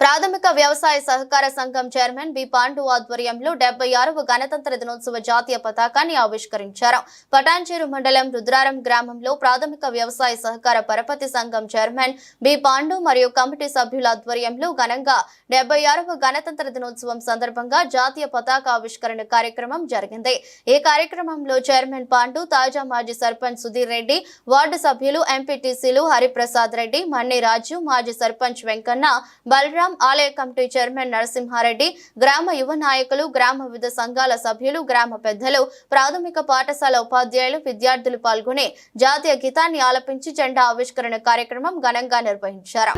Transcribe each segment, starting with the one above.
ప్రాథమిక వ్యవసాయ సహకార సంఘం చైర్మన్ బి పాండు ఆధ్వర్యంలో 76వ గణతంత్ర దినోత్సవ జాతీయ పతాకాన్ని ఆవిష్కరించారు. పటాన్చేరు మండలం రుద్రారం గ్రామంలో ప్రాథమిక వ్యవసాయ సహకార పరపతి సంఘం చైర్మన్ బి పాండు మరియు కమిటీ సభ్యుల ఆధ్వర్యంలో ఘనంగా 76వ గణతంత్ర దినోత్సవం సందర్భంగా జాతీయ పతాక ఆవిష్కరణ కార్యక్రమం జరిగింది. ఈ కార్యక్రమంలో చైర్మన్ పాండు, తాజా మాజీ సర్పంచ్ సుధీర్ రెడ్డి, వార్డు సభ్యులు, ఎంపీటీసీలు హరిప్రసాద్ రెడ్డి, మన్ని రాజు, మాజీ సర్పంచ్ వెంకన్న, బలరాం, ఆలయ కమిటీ చైర్మన్ నరసింహారెడ్డి, గ్రామ యువ నాయకులు, గ్రామ వివిధ సంఘాల సభ్యులు, గ్రామ పెద్దలు, ప్రాథమిక పాఠశాల ఉపాధ్యాయులు, విద్యార్థులు పాల్గొని జాతీయ గీతాన్ని ఆలపించి జెండా ఆవిష్కరణ కార్యక్రమం ఘనంగా నిర్వహించారు.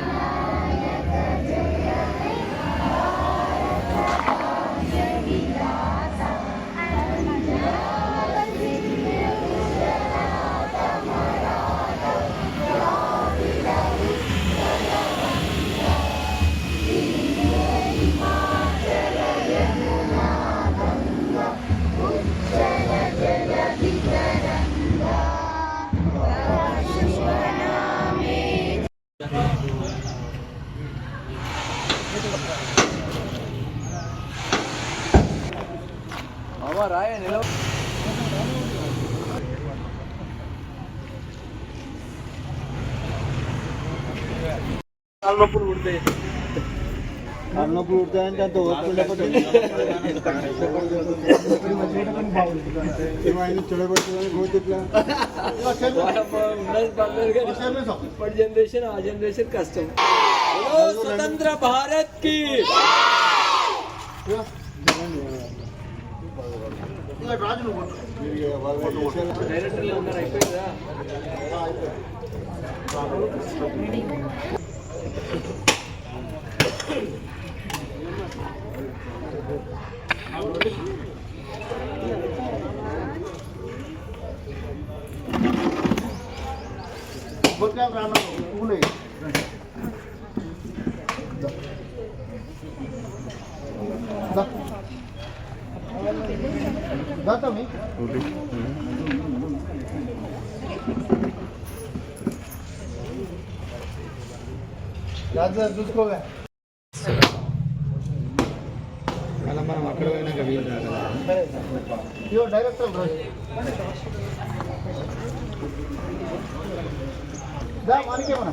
నొప్పులు పుడతాయంటే అంత ఇప్పటి జనరేషన్ ఆ జనరేషన్ కష్టం. స్వతంత్ర భారత్ కి డైరెక్టర్లు ఉన్నారు. అయిపోయిందా? చూసుకోగా అలా మనం అక్కడ పోయినాక వీలు రాగల డైరెక్టర్ మనకేమన్నా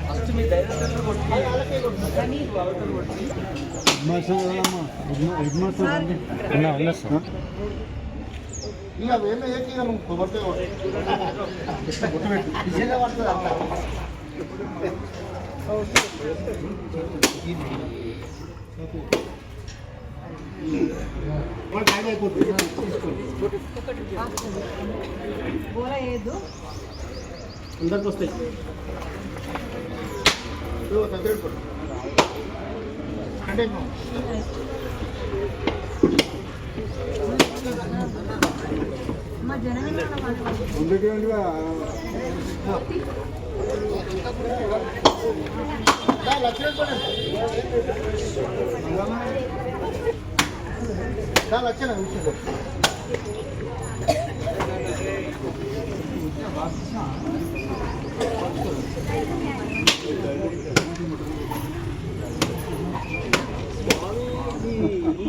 ఫస్ట్ మీ డైరెక్టర్ ఇంకా వేరే ఏకి కొబ్బరితే విజయంగా పడుతుంది అంతా. అందరికి వస్తాయి. అంటే లక్షణ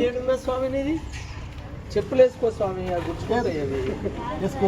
ఇల్లు స్వామి అనేది చెప్పులు వేసుకో స్వామి, అది గుర్తుపోతాయి. అవి వేసుకో